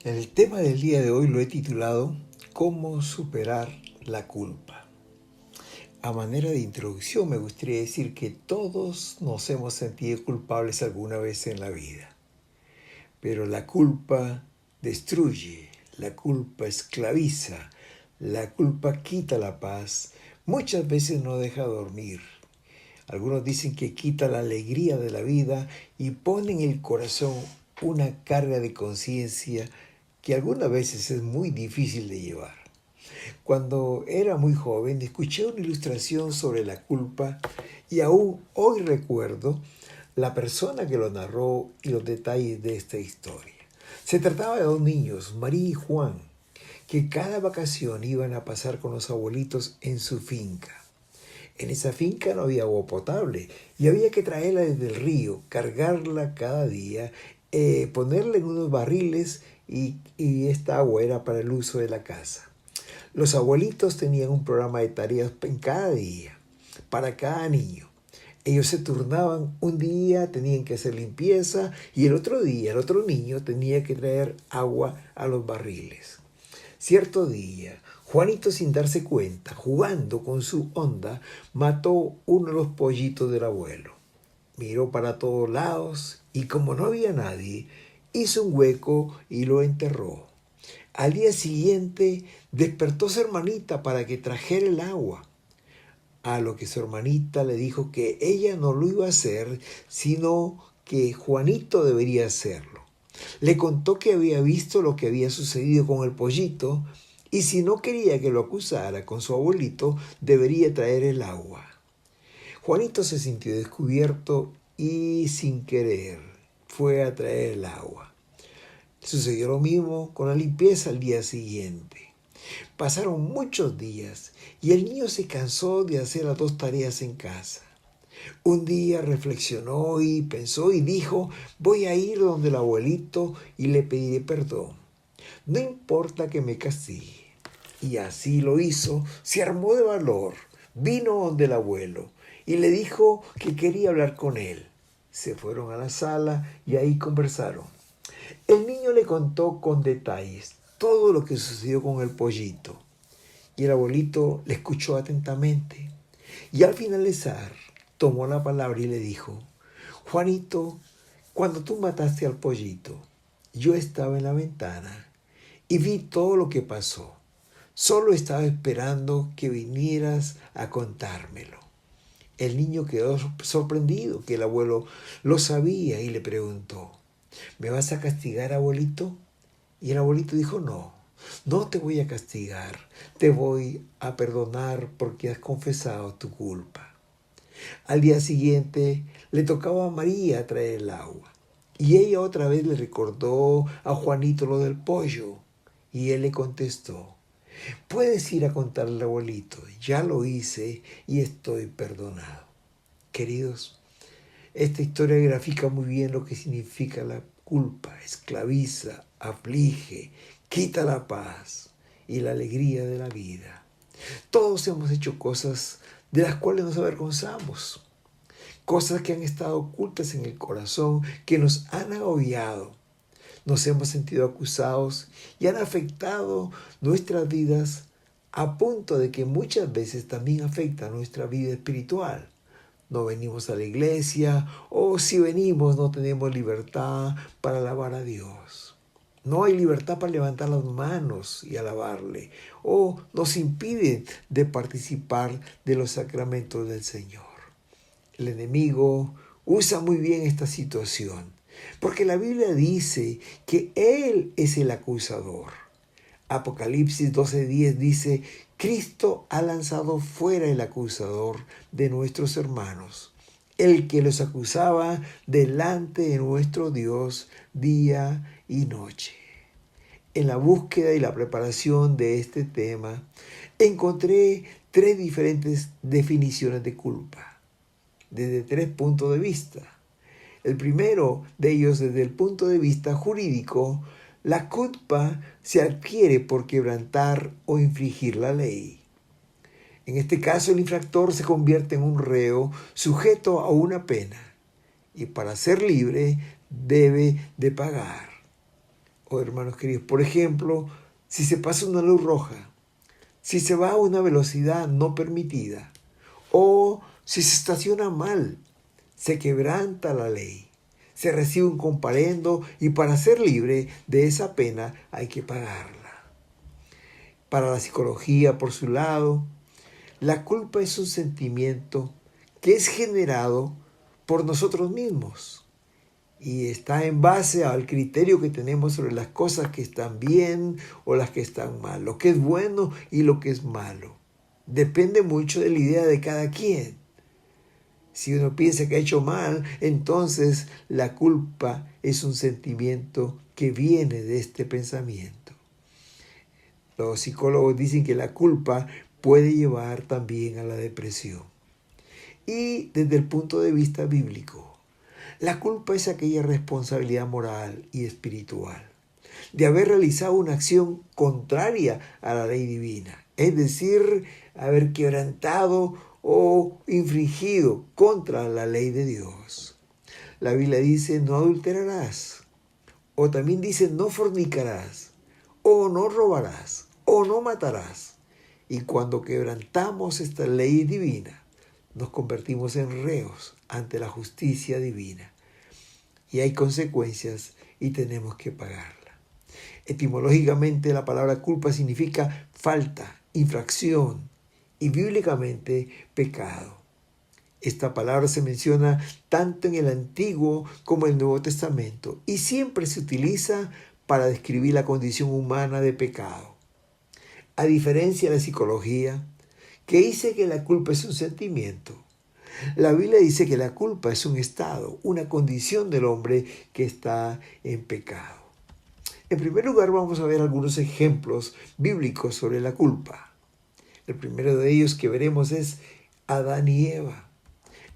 El tema del día de hoy lo he titulado ¿Cómo superar la culpa? A manera de introducción me gustaría decir que todos nos hemos sentido culpables alguna vez en la vida, pero la culpa destruye, la culpa esclaviza, la culpa quita la paz, muchas veces no deja dormir. Algunos dicen que quita la alegría de la vida y pone en el corazón una carga de conciencia que algunas veces es muy difícil de llevar. Cuando era muy joven escuché una ilustración sobre la culpa y aún hoy recuerdo la persona que lo narró y los detalles de esta historia. Se trataba de dos niños, María y Juan, que cada vacación iban a pasar con los abuelitos en su finca. En esa finca no había agua potable y había que traerla desde el río, cargarla cada día, ponerla en unos barriles y esta agua era para el uso de la casa. Los abuelitos tenían un programa de tareas en cada día, para cada niño. Ellos se turnaban, un día tenían que hacer limpieza y el otro día el otro niño tenía que traer agua a los barriles. Cierto día, Juanito, sin darse cuenta, jugando con su onda, mató uno de los pollitos del abuelo. Miró para todos lados y como no había nadie, hizo un hueco y lo enterró. Al día siguiente despertó su hermanita para que trajera el agua, a lo que su hermanita le dijo que ella no lo iba a hacer, sino que Juanito debería hacerlo. Le contó que había visto lo que había sucedido con el pollito y si no quería que lo acusara con su abuelito, debería traer el agua. Juanito se sintió descubierto y sin querer fue a traer el agua. Sucedió lo mismo con la limpieza al día siguiente. Pasaron muchos días y el niño se cansó de hacer las dos tareas en casa. Un día reflexionó y pensó y dijo, voy a ir donde el abuelito y le pediré perdón. No importa que me castigue. Y así lo hizo, se armó de valor, vino donde el abuelo y le dijo que quería hablar con él. Se fueron a la sala y ahí conversaron. El niño le contó con detalles todo lo que sucedió con el pollito y el abuelito le escuchó atentamente y al finalizar tomó la palabra y le dijo, Juanito, cuando tú mataste al pollito, yo estaba en la ventana y vi todo lo que pasó. Solo estaba esperando que vinieras a contármelo. El niño quedó sorprendido que el abuelo lo sabía y le preguntó, ¿me vas a castigar, abuelito? Y el abuelito dijo, no, no te voy a castigar, te voy a perdonar porque has confesado tu culpa. Al día siguiente le tocaba a María traer el agua y ella otra vez le recordó a Juanito lo del pollo y él le contestó, puedes ir a contarle al abuelito, ya lo hice y estoy perdonado. Queridos, esta historia grafica muy bien lo que significa la culpa, esclaviza, aflige, quita la paz y la alegría de la vida. Todos hemos hecho cosas de las cuales nos avergonzamos, cosas que han estado ocultas en el corazón, que nos han agobiado. Nos hemos sentido acusados y han afectado nuestras vidas a punto de que muchas veces también afecta nuestra vida espiritual. No venimos a la iglesia o si venimos no tenemos libertad para alabar a Dios. No hay libertad para levantar las manos y alabarle o nos impiden de participar de los sacramentos del Señor. El enemigo usa muy bien esta situación porque la Biblia dice que Él es el acusador. Apocalipsis 12:10 dice, Cristo ha lanzado fuera el acusador de nuestros hermanos, el que los acusaba delante de nuestro Dios día y noche. En la búsqueda y la preparación de este tema, encontré tres diferentes definiciones de culpa, desde tres puntos de vista. El primero de ellos, desde el punto de vista jurídico, la culpa se adquiere por quebrantar o infringir la ley. En este caso, el infractor se convierte en un reo sujeto a una pena y para ser libre debe de pagar. oh hermanos queridos. Por ejemplo, si se pasa una luz roja, si se va a una velocidad no permitida, o si se estaciona mal, se quebranta la ley, se recibe un comparendo y para ser libre de esa pena hay que pagarla. Para la psicología, por su lado, la culpa es un sentimiento que es generado por nosotros mismos y está en base al criterio que tenemos sobre las cosas que están bien o las que están mal, lo que es bueno y lo que es malo. Depende mucho de la idea de cada quien. Si uno piensa que ha hecho mal, entonces la culpa es un sentimiento que viene de este pensamiento. Los psicólogos dicen que la culpa puede llevar también a la depresión. Y desde el punto de vista bíblico, la culpa es aquella responsabilidad moral y espiritual de haber realizado una acción contraria a la ley divina, es decir, haber quebrantado o infringido contra la ley de Dios. La Biblia dice no adulterarás, o también dice no fornicarás, o no robarás, o no matarás. Y cuando quebrantamos esta ley divina, nos convertimos en reos ante la justicia divina. Y hay consecuencias y tenemos que pagarla. Etimológicamente la palabra culpa significa falta, infracción y bíblicamente pecado. Esta palabra se menciona tanto en el Antiguo como en el Nuevo Testamento y siempre se utiliza para describir la condición humana de pecado. A diferencia de la psicología, que dice que la culpa es un sentimiento, la Biblia dice que la culpa es un estado, una condición del hombre que está en pecado. En primer lugar, vamos a ver algunos ejemplos bíblicos sobre la culpa. El primero de ellos que veremos es Adán y Eva.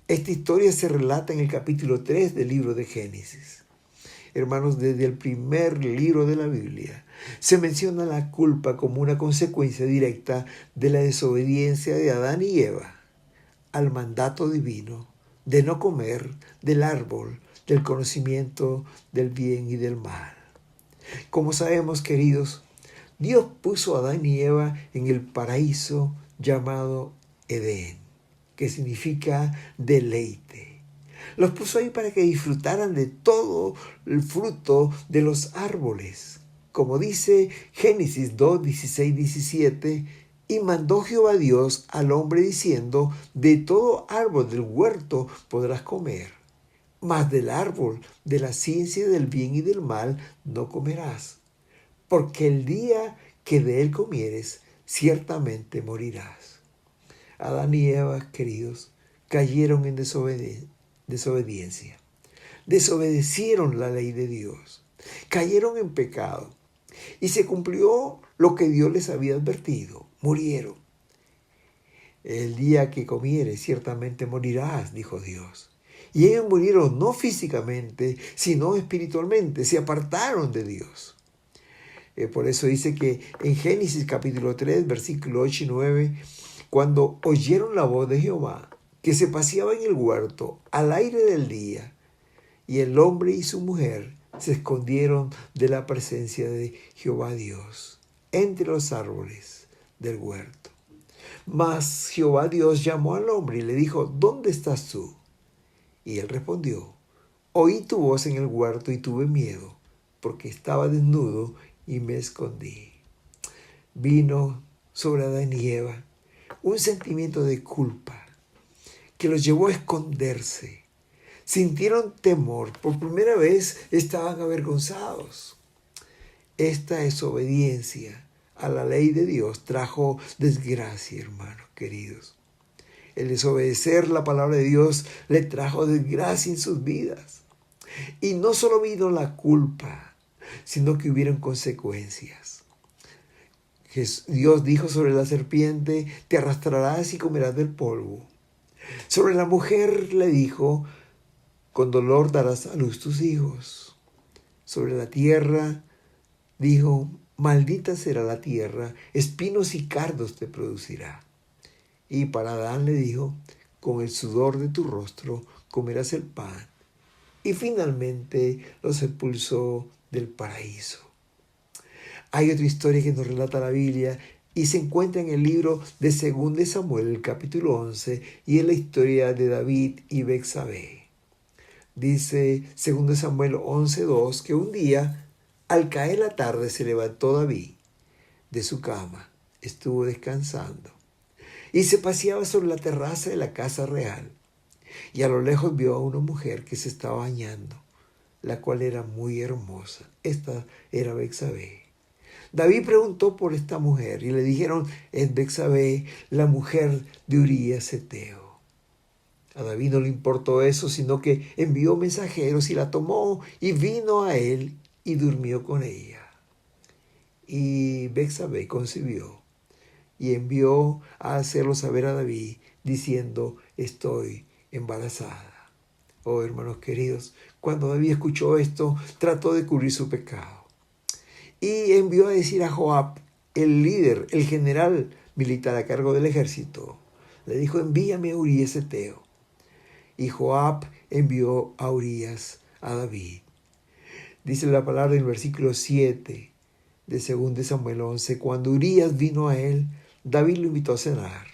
Esta historia se relata en el capítulo 3 del libro de Génesis. Hermanos, desde el primer libro de la Biblia se menciona la culpa como una consecuencia directa de la desobediencia de Adán y Eva al mandato divino de no comer del árbol del conocimiento del bien y del mal. Como sabemos, queridos, Dios puso a Adán y Eva en el paraíso llamado Edén, que significa deleite. Los puso ahí para que disfrutaran de todo el fruto de los árboles. Como dice Génesis 2, 16, 17, y mandó Jehová Dios al hombre diciendo, de todo árbol del huerto podrás comer, mas del árbol de la ciencia del bien y del mal no comerás, porque el día que de él comieres, ciertamente morirás. Adán y Eva, queridos, cayeron en desobediencia. Desobedecieron la ley de Dios. Cayeron en pecado. Y se cumplió lo que Dios les había advertido. Murieron. El día que comieres, ciertamente morirás, dijo Dios. Y ellos murieron no físicamente, sino espiritualmente. Se apartaron de Dios. Por eso dice que en Génesis capítulo 3, versículo 8 y 9, cuando oyeron la voz de Jehová, que se paseaba en el huerto al aire del día, y el hombre y su mujer se escondieron de la presencia de Jehová Dios entre los árboles del huerto. Mas Jehová Dios llamó al hombre y le dijo, ¿dónde estás tú? Y él respondió, oí tu voz en el huerto y tuve miedo, porque estaba desnudo y me escondí. Vino sobre Adán y Eva un sentimiento de culpa que los llevó a esconderse. Sintieron temor. Por primera vez estaban avergonzados. Esta desobediencia a la ley de Dios trajo desgracia, hermanos queridos. El desobedecer la palabra de Dios le trajo desgracia en sus vidas. Y no solo vino la culpa, sino que hubieron consecuencias. Dios dijo sobre la serpiente, te arrastrarás y comerás del polvo. Sobre la mujer le dijo, con dolor darás a luz tus hijos. Sobre la tierra dijo, maldita será la tierra, espinos y cardos te producirá. Y para Adán le dijo, con el sudor de tu rostro comerás el pan. Y finalmente los expulsó del paraíso. Hay otra historia que nos relata la Biblia y se encuentra en el libro de 2 de Samuel, el capítulo 11, y es la historia de David y Betsabé. Dice 2 de Samuel 11:2 que un día, al caer la tarde, se levantó David de su cama, estuvo descansando y se paseaba sobre la terraza de la casa real. Y a lo lejos vio a una mujer que se estaba bañando, la cual era muy hermosa. Esta era Betsabé. David preguntó por esta mujer y le dijeron: es Betsabé, la mujer de Urías Heteo. A David no le importó eso, sino que envió mensajeros y la tomó y vino a él y durmió con ella. Y Betsabé concibió y envió a hacerlo saber a David, diciendo: estoy embarazada. Oh, hermanos queridos, cuando David escuchó esto, trató de cubrir su pecado. Y envió a decir a Joab, el líder, el general militar a cargo del ejército. Le dijo: envíame a Urías Heteo. Y Joab envió a Urías a David. Dice la palabra en el versículo 7 de 2 de Samuel 11, cuando Urías vino a él, David lo invitó a cenar.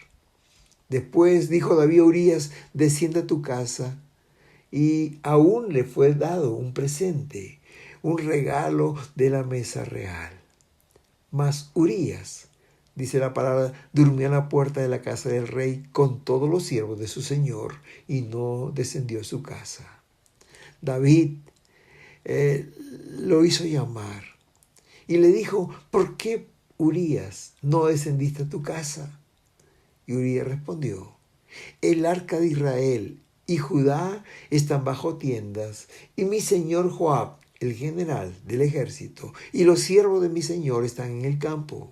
Después dijo David a Urías: desciende a tu casa. Y aún le fue dado un presente, un regalo de la mesa real. Mas Urías, dice la palabra, durmió en la puerta de la casa del rey con todos los siervos de su señor y no descendió a su casa. David lo hizo llamar y le dijo: ¿por qué, Urías, no descendiste a tu casa? Y Urías respondió: el arca de Israel y Judá están bajo tiendas, y mi señor Joab, el general del ejército, y los siervos de mi señor están en el campo.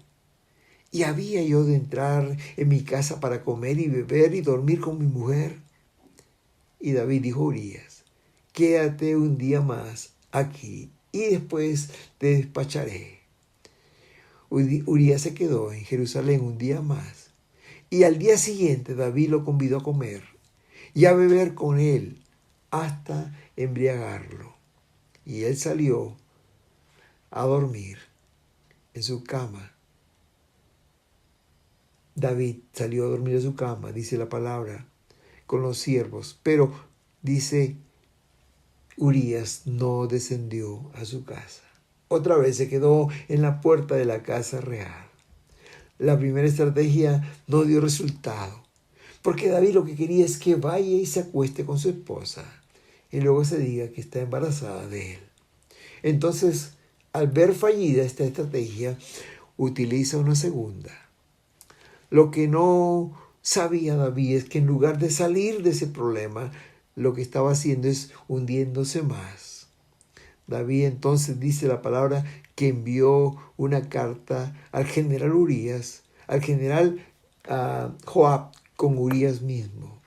¿Y había yo de entrar en mi casa para comer y beber y dormir con mi mujer? Y David dijo a Urías: quédate un día más aquí, y después te despacharé. Urías se quedó en Jerusalén un día más, y al día siguiente David lo convidó a comer y a beber con él hasta embriagarlo. Y él salió a dormir en su cama. David salió a dormir en su cama, dice la palabra, con los siervos. Pero, dice, Urías no descendió a su casa. Otra vez se quedó en la puerta de la casa real. La primera estrategia no dio resultado, porque David lo que quería es que vaya y se acueste con su esposa y luego se diga que está embarazada de él. Entonces, al ver fallida esta estrategia, utiliza una segunda. Lo que no sabía David es que en lugar de salir de ese problema, lo que estaba haciendo es hundiéndose más. David entonces dice la palabra que envió una carta al general Urías, al general Joab, con Urías mismo.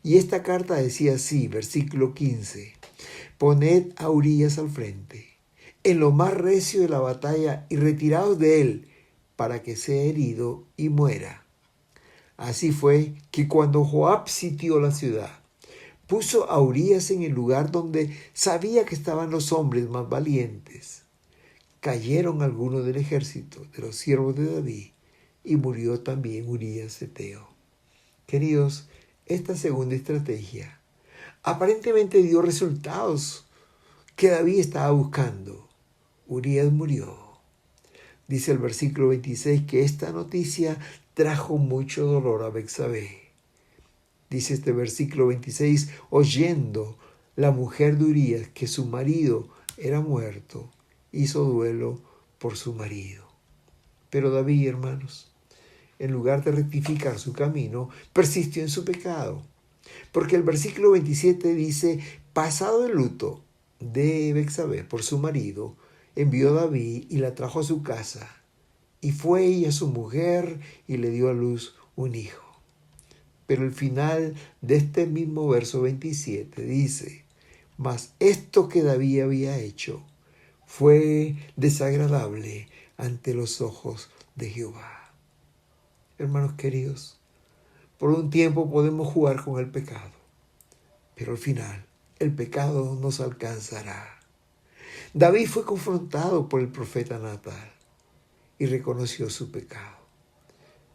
Y esta carta decía así, versículo 15, poned a Urías al frente, en lo más recio de la batalla, y retiraos de él, para que sea herido y muera. Así fue que cuando Joab sitió la ciudad, puso a Urías en el lugar donde sabía que estaban los hombres más valientes. Cayeron algunos del ejército, de los siervos de David, y murió también Urías Heteo. Queridos, esta segunda estrategia aparentemente dio resultados que David estaba buscando. Urías murió. Dice el versículo 26 que esta noticia trajo mucho dolor a Betsabé. Dice este versículo 26, oyendo la mujer de Urías que su marido era muerto, hizo duelo por su marido. Pero David, hermanos, en lugar de rectificar su camino, persistió en su pecado. Porque el versículo 27 dice: pasado el luto de Betsabé por su marido, envió David y la trajo a su casa. Y fue ella su mujer y le dio a luz un hijo. Pero el final de este mismo verso 27 dice: mas esto que David había hecho fue desagradable ante los ojos de Jehová. Hermanos queridos, por un tiempo podemos jugar con el pecado, pero al final el pecado nos alcanzará. David fue confrontado por el profeta Natán y reconoció su pecado.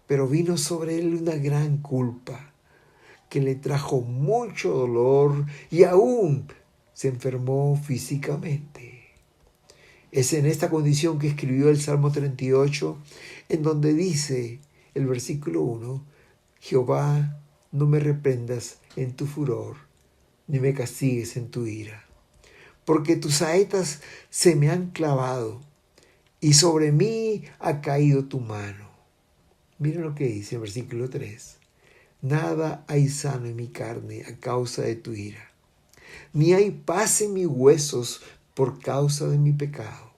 Pero vino sobre él una gran culpa que le trajo mucho dolor y aún se enfermó físicamente. Es en esta condición que escribió el Salmo 38, en donde dice el versículo 1, Jehová, no me reprendas en tu furor, ni me castigues en tu ira, porque tus saetas se me han clavado y sobre mí ha caído tu mano. Miren lo que dice el versículo 3. Nada hay sano en mi carne a causa de tu ira, ni hay paz en mis huesos por causa de mi pecado.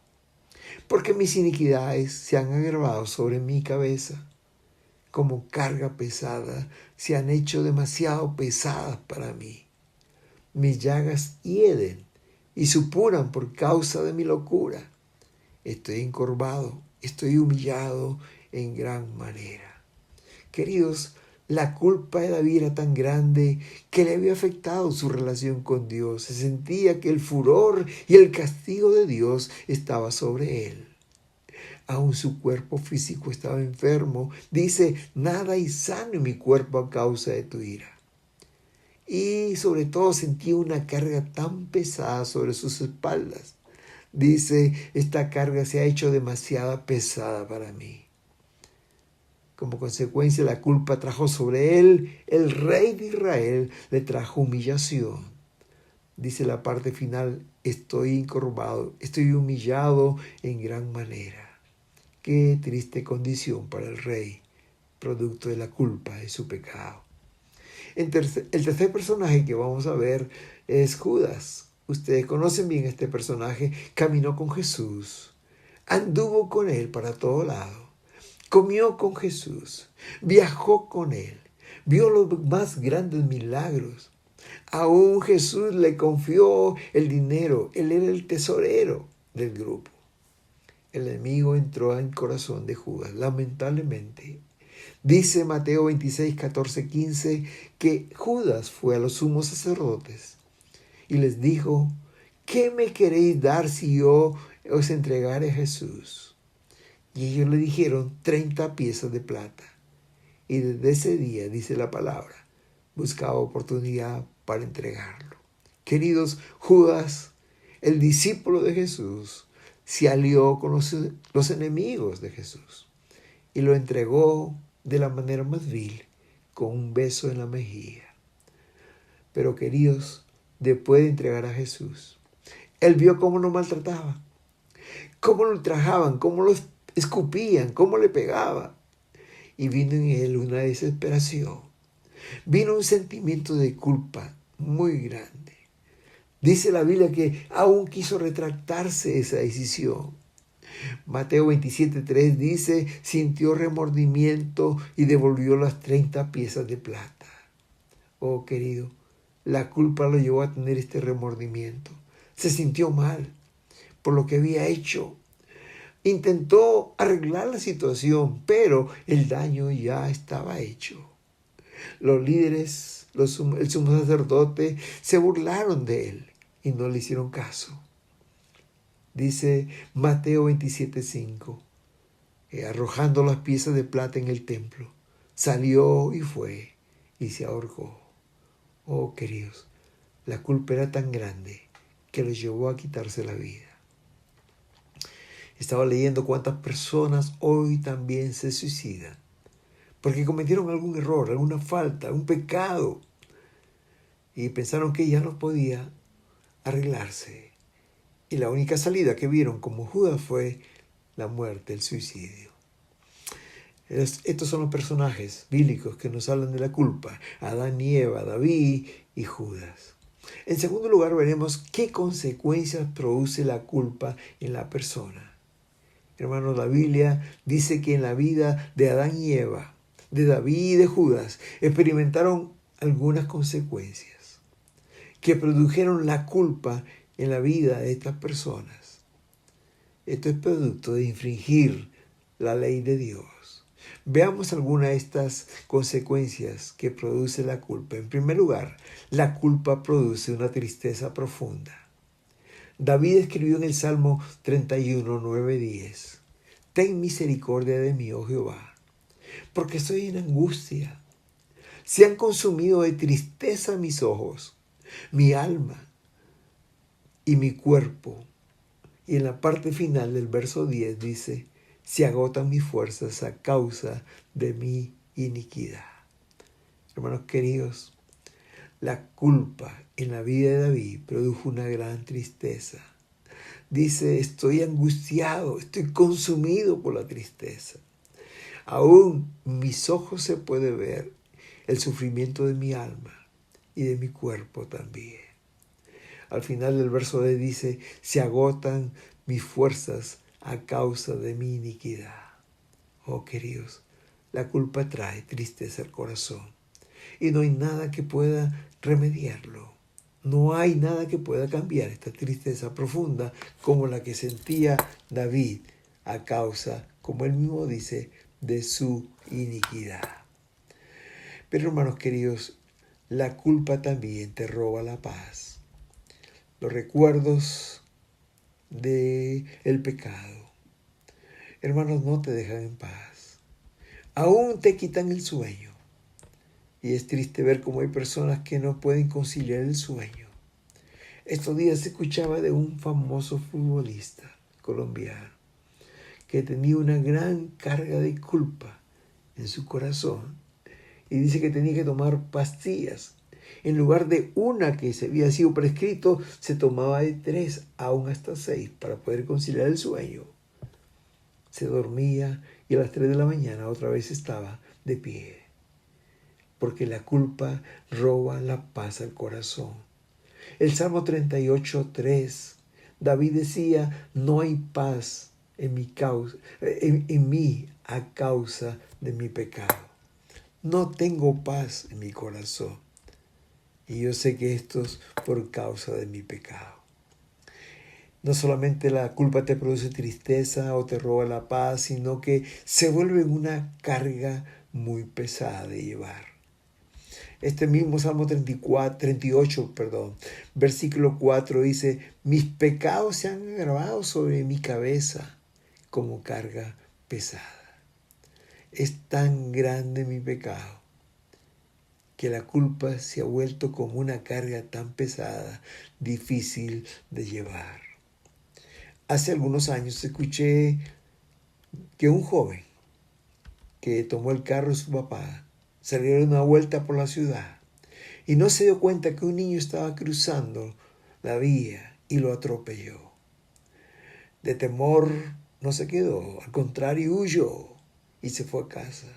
Porque mis iniquidades se han agravado sobre mi cabeza, como carga pesada se han hecho demasiado pesadas para mí. Mis llagas hieden y supuran por causa de mi locura. Estoy encorvado, estoy humillado en gran manera. Queridos, la culpa de David era tan grande que le había afectado su relación con Dios. Se sentía que el furor y el castigo de Dios estaba sobre él. Aún su cuerpo físico estaba enfermo. Dice, nada hay sano en mi cuerpo a causa de tu ira. Y sobre todo sentía una carga tan pesada sobre sus espaldas. Dice, esta carga se ha hecho demasiado pesada para mí. Como consecuencia, la culpa trajo sobre él, el rey de Israel, le trajo humillación. Dice la parte final, estoy encorvado, estoy humillado en gran manera. Qué triste condición para el rey, producto de la culpa de su pecado. El tercer personaje que vamos a ver es Judas. Ustedes conocen bien este personaje. Caminó con Jesús, anduvo con él para todo lado. Comió con Jesús, viajó con él, vio los más grandes milagros. Aún Jesús le confió el dinero, él era el tesorero del grupo. El enemigo entró en el corazón de Judas, lamentablemente. Dice Mateo 26, 14, 15, que Judas fue a los sumos sacerdotes y les dijo, ¿qué me queréis dar si yo os entregare a Jesús? Y ellos le dijeron 30 piezas de plata. Y desde ese día, dice la palabra, buscaba oportunidad para entregarlo. Queridos, Judas, el discípulo de Jesús, se alió con los enemigos de Jesús y lo entregó de la manera más vil, con un beso en la mejilla. Pero queridos, después de entregar a Jesús, él vio cómo lo maltrataba, cómo lo ultrajaban, cómo lo escupían, cómo le pegaba. Y vino en él una desesperación. Vino un sentimiento de culpa muy grande. Dice la Biblia que aún quiso retractarse de esa decisión. Mateo 27:3 dice, sintió remordimiento y devolvió las 30 piezas de plata. Oh, querido, la culpa lo llevó a tener este remordimiento. Se sintió mal por lo que había hecho. Intentó arreglar la situación, pero el daño ya estaba hecho. Los líderes, el sumo sacerdote, se burlaron de él y no le hicieron caso. Dice Mateo 27:5, arrojando las piezas de plata en el templo, salió y fue y se ahorcó. Oh, queridos, la culpa era tan grande que los llevó a quitarse la vida. Estaba leyendo cuántas personas hoy también se suicidan porque cometieron algún error, alguna falta, un pecado y pensaron que ya no podía arreglarse. Y la única salida que vieron como Judas fue la muerte, el suicidio. Estos son los personajes bíblicos que nos hablan de la culpa: Adán y Eva, David y Judas. En segundo lugar, veremos qué consecuencias produce la culpa en la persona. Hermanos, la Biblia dice que en la vida de Adán y Eva, de David y de Judas, experimentaron algunas consecuencias que produjeron la culpa en la vida de estas personas. Esto es producto de infringir la ley de Dios. Veamos algunas de estas consecuencias que produce la culpa. En primer lugar, la culpa produce una tristeza profunda. David escribió en el Salmo 31, 9, 10. ten misericordia de mí, oh Jehová, porque estoy en angustia. Se han consumido de tristeza mis ojos, mi alma y mi cuerpo. Y en la parte final del verso 10 dice, se agotan mis fuerzas a causa de mi iniquidad. Hermanos queridos, la culpa en la vida de David produjo una gran tristeza. Dice, estoy angustiado, estoy consumido por la tristeza. Aún mis ojos se puede ver el sufrimiento de mi alma y de mi cuerpo también. Al final del verso 10 dice, se agotan mis fuerzas a causa de mi iniquidad. Oh queridos, la culpa trae tristeza al corazón y no hay nada que pueda remediarlo. No hay nada que pueda cambiar esta tristeza profunda como la que sentía David a causa, como él mismo dice, de su iniquidad. Pero hermanos queridos, la culpa también te roba la paz. Los recuerdos del pecado, hermanos, no te dejan en paz. Aún te quitan el sueño. Y es triste ver cómo hay personas que no pueden conciliar el sueño. Estos días se escuchaba de un famoso futbolista colombiano que tenía una gran carga de culpa en su corazón y dice que tenía que tomar pastillas. En lugar de una que se había sido prescrito, se tomaba de 3, aún hasta 6 para poder conciliar el sueño. Se dormía y a las 3 de la mañana otra vez estaba de pie. Porque la culpa roba la paz al corazón. El Salmo 38:3, David decía, no hay paz en mí a causa de mi pecado. No tengo paz en mi corazón. Y yo sé que esto es por causa de mi pecado. No solamente la culpa te produce tristeza o te roba la paz, sino que se vuelve una carga muy pesada de llevar. Este mismo Salmo 38, versículo 4 dice, mis pecados se han agravado sobre mi cabeza como carga pesada. Es tan grande mi pecado que la culpa se ha vuelto como una carga tan pesada, difícil de llevar. Hace algunos años escuché que un joven que tomó el carro de su papá salió a una vuelta por la ciudad y no se dio cuenta que un niño estaba cruzando la vía y lo atropelló. De temor no se quedó, al contrario huyó y se fue a casa.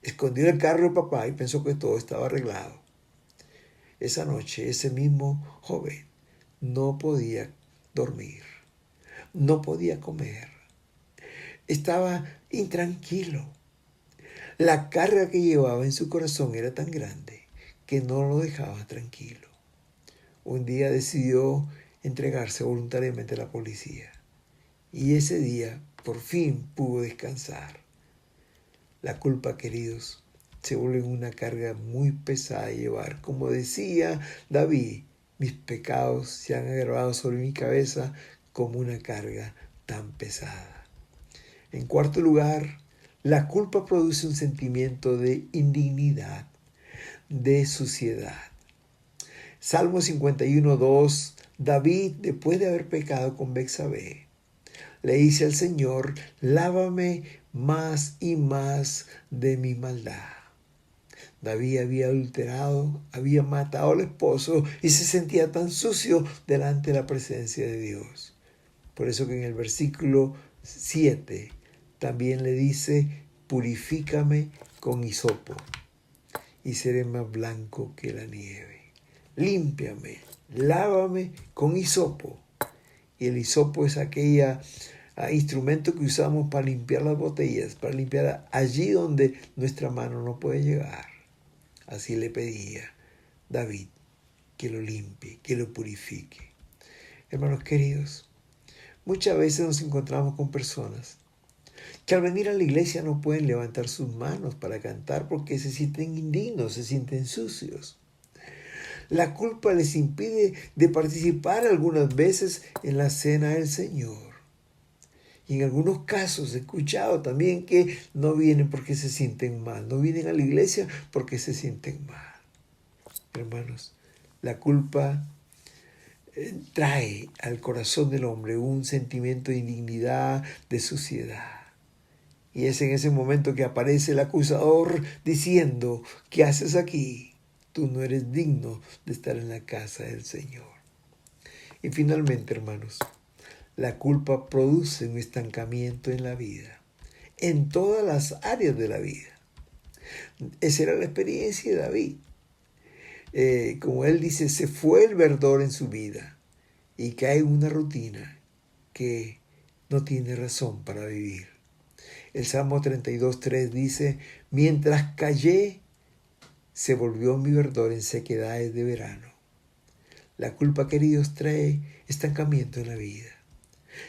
Escondió el carro de papá y pensó que todo estaba arreglado. Esa noche ese mismo joven no podía dormir, no podía comer. Estaba intranquilo. La carga que llevaba en su corazón era tan grande que no lo dejaba tranquilo. Un día decidió entregarse voluntariamente a la policía y ese día por fin pudo descansar. La culpa, queridos, se vuelve una carga muy pesada de llevar. Como decía David, mis pecados se han agravado sobre mi cabeza como una carga tan pesada. En cuarto lugar, la culpa produce un sentimiento de indignidad, de suciedad. Salmo 51:2, David, después de haber pecado con Betsabé, le dice al Señor, lávame más y más de mi maldad. David había adulterado, había matado al esposo y se sentía tan sucio delante de la presencia de Dios. Por eso que en el versículo 7 también le dice, purifícame con hisopo y seré más blanco que la nieve. Límpiame, lávame con hisopo. Y el hisopo es aquella instrumento que usamos para limpiar las botellas, para limpiar allí donde nuestra mano no puede llegar. Así le pedía David que lo limpie, que lo purifique. Hermanos queridos, muchas veces nos encontramos con personas que al venir a la iglesia no pueden levantar sus manos para cantar porque se sienten indignos, se sienten sucios. La culpa les impide de participar algunas veces en la cena del Señor. Y en algunos casos he escuchado también que no vienen porque se sienten mal, no vienen a la iglesia porque se sienten mal. Hermanos, la culpa trae al corazón del hombre un sentimiento de indignidad, de suciedad. Y es en ese momento que aparece el acusador diciendo, ¿qué haces aquí? Tú no eres digno de estar en la casa del Señor. Y finalmente, hermanos, la culpa produce un estancamiento en la vida, en todas las áreas de la vida. Esa era la experiencia de David. Como él dice, se fue el verdor en su vida y cae en una rutina que no tiene razón para vivir. El Salmo 32:3 dice, mientras callé, se volvió mi verdor en sequedades de verano. La culpa, queridos, trae estancamiento en la vida.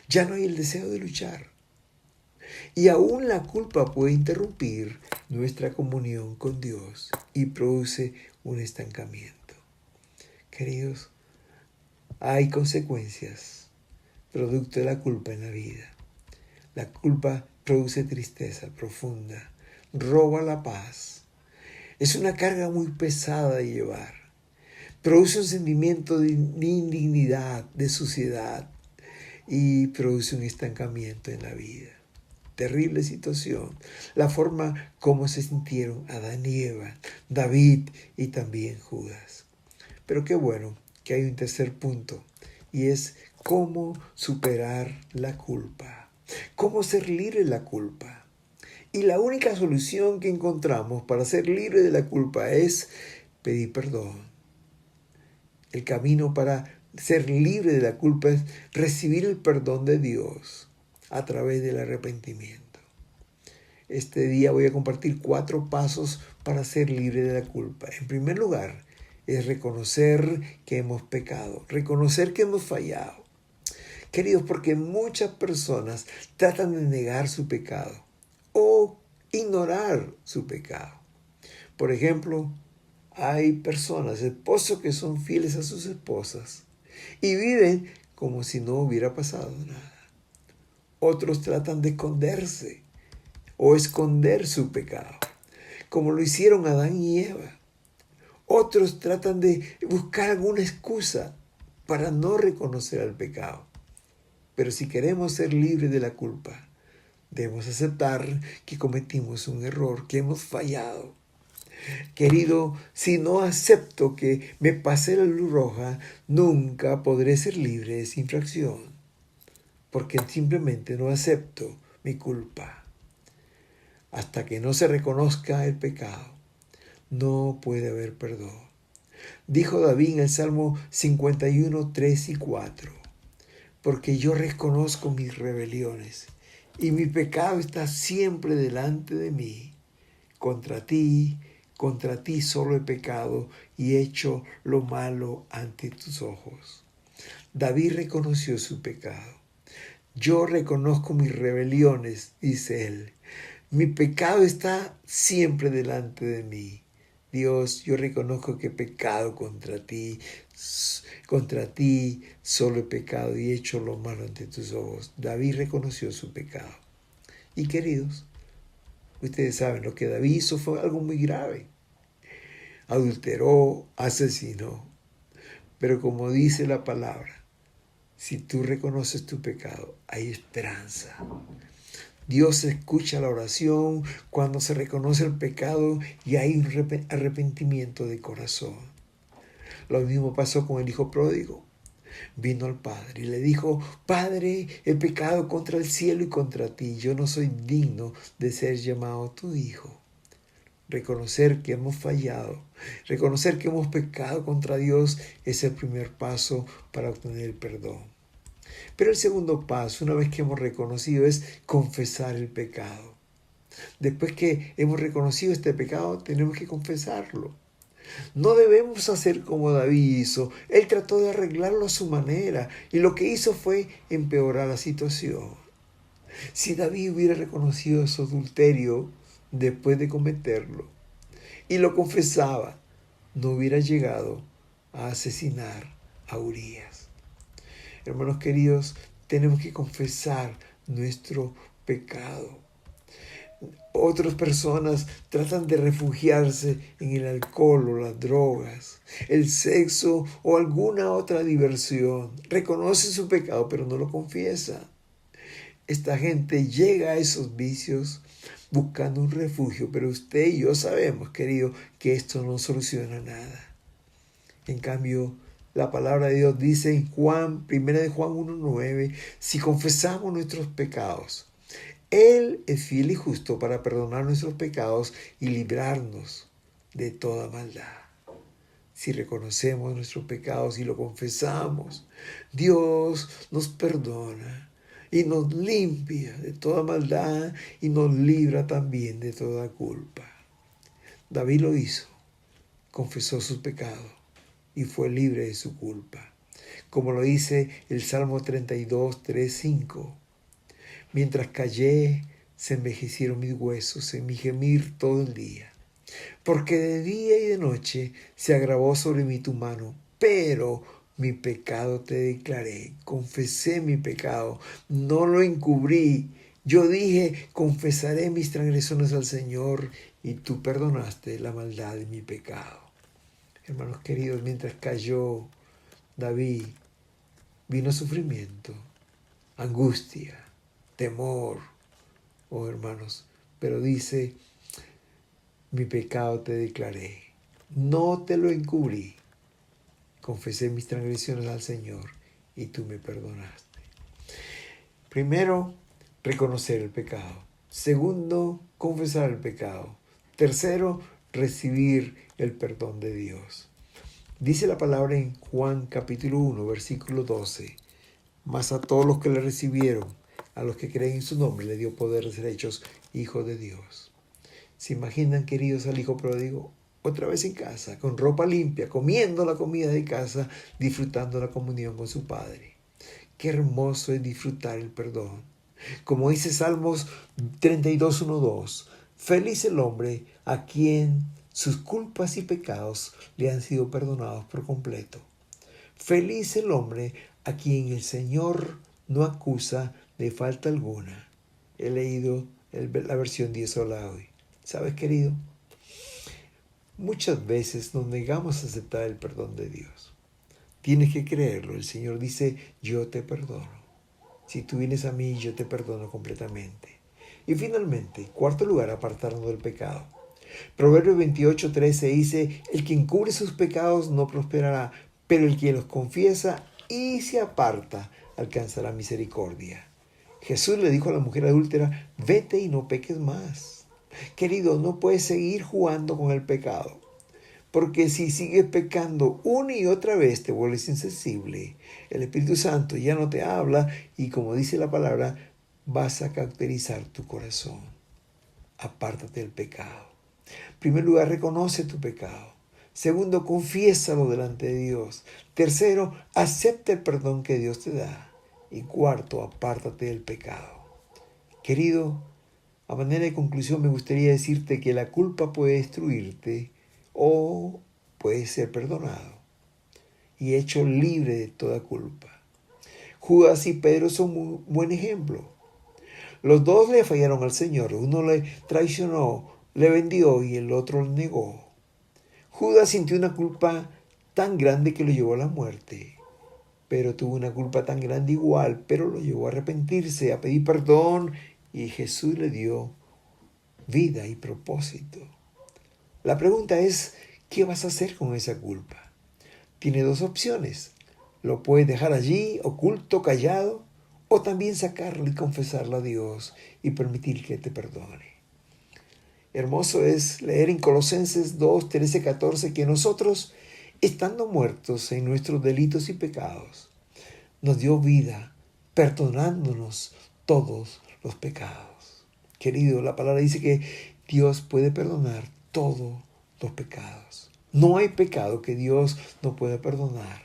Ya no hay el deseo de luchar. Y aún la culpa puede interrumpir nuestra comunión con Dios y produce un estancamiento. Queridos, hay consecuencias producto de la culpa en la vida. La culpa produce tristeza profunda, roba la paz. Es una carga muy pesada de llevar. Produce un sentimiento de indignidad, de suciedad y produce un estancamiento en la vida. Terrible situación. La forma como se sintieron Adán y Eva, David y también Judas. Pero qué bueno que hay un tercer punto y es cómo superar la culpa. Cómo ser libre de la culpa. Y la única solución que encontramos para ser libre de la culpa es pedir perdón. El camino para ser libre de la culpa es recibir el perdón de Dios a través del arrepentimiento. Este día voy a compartir 4 pasos para ser libre de la culpa. En primer lugar, es reconocer que hemos pecado, reconocer que hemos fallado. Queridos, porque muchas personas tratan de negar su pecado o ignorar su pecado. Por ejemplo, hay personas, esposos que son fieles a sus esposas y viven como si no hubiera pasado nada. Otros tratan de esconderse o esconder su pecado, como lo hicieron Adán y Eva. Otros tratan de buscar alguna excusa para no reconocer el pecado. Pero si queremos ser libres de la culpa, debemos aceptar que cometimos un error, que hemos fallado. Querido, si no acepto que me pasé la luz roja, nunca podré ser libre de esa infracción, porque simplemente no acepto mi culpa. Hasta que no se reconozca el pecado, no puede haber perdón. Dijo David en el Salmo 51, 3 y 4, porque yo reconozco mis rebeliones y mi pecado está siempre delante de mí. Contra ti solo he pecado y he hecho lo malo ante tus ojos. David reconoció su pecado. Yo reconozco mis rebeliones, dice él. Mi pecado está siempre delante de mí. Dios, yo reconozco que he pecado contra ti solo he pecado y he hecho lo malo ante tus ojos. David reconoció su pecado. Y queridos, ustedes saben, lo que David hizo fue algo muy grave. Adulteró, asesinó. Pero como dice la palabra, si tú reconoces tu pecado, hay esperanza. Dios escucha la oración cuando se reconoce el pecado y hay un arrepentimiento de corazón. Lo mismo pasó con el hijo pródigo. Vino al padre y le dijo, Padre, he pecado contra el cielo y contra ti. Yo no soy digno de ser llamado tu hijo. Reconocer que hemos fallado, reconocer que hemos pecado contra Dios es el primer paso para obtener el perdón. Pero el segundo paso, una vez que hemos reconocido, es confesar el pecado. Después que hemos reconocido este pecado, tenemos que confesarlo. No debemos hacer como David hizo. Él trató de arreglarlo a su manera y lo que hizo fue empeorar la situación. Si David hubiera reconocido su adulterio después de cometerlo y lo confesaba, no hubiera llegado a asesinar a Urías. Hermanos queridos, tenemos que confesar nuestro pecado. Otras personas tratan de refugiarse en el alcohol o las drogas, el sexo o alguna otra diversión. Reconoce su pecado, pero no lo confiesa. Esta gente llega a esos vicios buscando un refugio, pero usted y yo sabemos, querido, que esto no soluciona nada. En cambio, la palabra de Dios dice en Juan, 1 Juan 1:9, si confesamos nuestros pecados, Él es fiel y justo para perdonar nuestros pecados y librarnos de toda maldad. Si reconocemos nuestros pecados y lo confesamos, Dios nos perdona y nos limpia de toda maldad y nos libra también de toda culpa. David lo hizo, confesó sus pecados y fue libre de su culpa. Como lo dice el Salmo 32, 3, 5. Mientras callé, se envejecieron mis huesos en mi gemir todo el día. Porque de día y de noche se agravó sobre mí tu mano, pero mi pecado te declaré, confesé mi pecado, no lo encubrí. Yo dije, confesaré mis transgresiones al Señor, y tú perdonaste la maldad de mi pecado. Hermanos queridos, mientras cayó David, vino sufrimiento, angustia, temor, oh hermanos, pero dice, mi pecado te declaré, no te lo encubrí, confesé mis transgresiones al Señor y tú me perdonaste. Primero, reconocer el pecado. Segundo, confesar el pecado. Tercero, recibir el perdón de Dios. Dice la palabra en Juan capítulo 1, versículo 12. Mas a todos los que le recibieron, a los que creen en su nombre, le dio poder de ser hechos hijos de Dios. ¿Se imaginan, queridos, al hijo pródigo? Otra vez en casa, con ropa limpia, comiendo la comida de casa, disfrutando la comunión con su Padre. Qué hermoso es disfrutar el perdón. Como dice Salmos 32, 1, 2. Feliz el hombre a quien sus culpas y pecados le han sido perdonados por completo. Feliz el hombre a quien el Señor no acusa de falta alguna. He leído la versión 10 sola hoy. ¿Sabes, querido? Muchas veces nos negamos a aceptar el perdón de Dios. Tienes que creerlo. El Señor dice, yo te perdono. Si tú vienes a mí, yo te perdono completamente. Y finalmente, cuarto lugar, apartarnos del pecado. Proverbios 28:13 dice, el que encubre sus pecados no prosperará, pero el que los confiesa y se aparta alcanzará misericordia. Jesús le dijo a la mujer adúltera, vete y no peques más. Querido, no puedes seguir jugando con el pecado, porque si sigues pecando una y otra vez te vuelves insensible. El Espíritu Santo ya no te habla y, como dice la palabra, vas a cauterizar tu corazón. Apártate del pecado. En primer lugar, reconoce tu pecado. Segundo, confiésalo delante de Dios. Tercero, acepta el perdón que Dios te da. Y cuarto, apártate del pecado. Querido, a manera de conclusión me gustaría decirte que la culpa puede destruirte o puede ser perdonado y hecho libre de toda culpa. Judas y Pedro son un buen ejemplo. Los dos le fallaron al Señor. Uno le traicionó, le vendió y el otro le negó. Judas sintió una culpa tan grande que lo llevó a la muerte. Pero tuvo una culpa tan grande igual, pero lo llevó a arrepentirse, a pedir perdón, y Jesús le dio vida y propósito. La pregunta es, ¿qué vas a hacer con esa culpa? Tiene dos opciones. Lo puedes dejar allí, oculto, callado, o también sacarlo y confesarlo a Dios y permitir que te perdone. Hermoso es leer en Colosenses 2, 13, 14 que nosotros, estando muertos en nuestros delitos y pecados, nos dio vida, perdonándonos todos los pecados. Querido, la palabra dice que Dios puede perdonar todos los pecados. No hay pecado que Dios no pueda perdonar.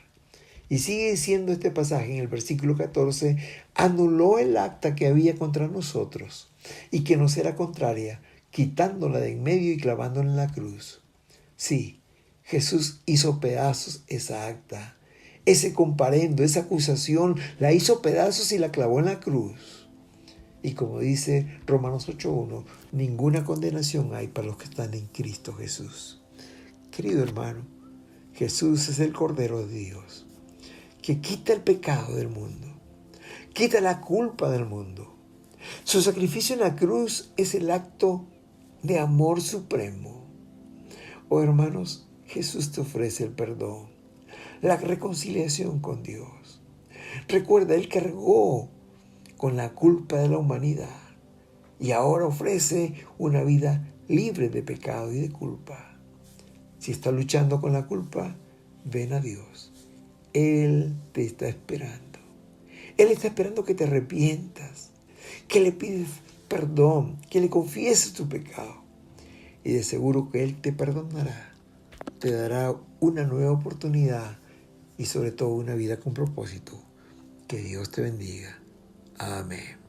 Y sigue diciendo este pasaje en el versículo 14, anuló el acta que había contra nosotros y que nos era contraria, quitándola de en medio y clavándola en la cruz. Sí, Jesús hizo pedazos esa acta, ese comparendo, esa acusación, la hizo pedazos y la clavó en la cruz. Y como dice Romanos 8:1, ninguna condenación hay para los que están en Cristo Jesús. Querido hermano, Jesús es el Cordero de Dios, que quita el pecado del mundo, quita la culpa del mundo. Su sacrificio en la cruz es el acto de amor supremo. Oh hermanos, Jesús te ofrece el perdón, la reconciliación con Dios. Recuerda, Él cargó con la culpa de la humanidad y ahora ofrece una vida libre de pecado y de culpa. Si estás luchando con la culpa, ven a Dios. Él te está esperando. Él está esperando que te arrepientas, que le pides perdón, que le confieses tu pecado. Y de seguro que Él te perdonará, te dará una nueva oportunidad y sobre todo una vida con propósito. Que Dios te bendiga. Amén.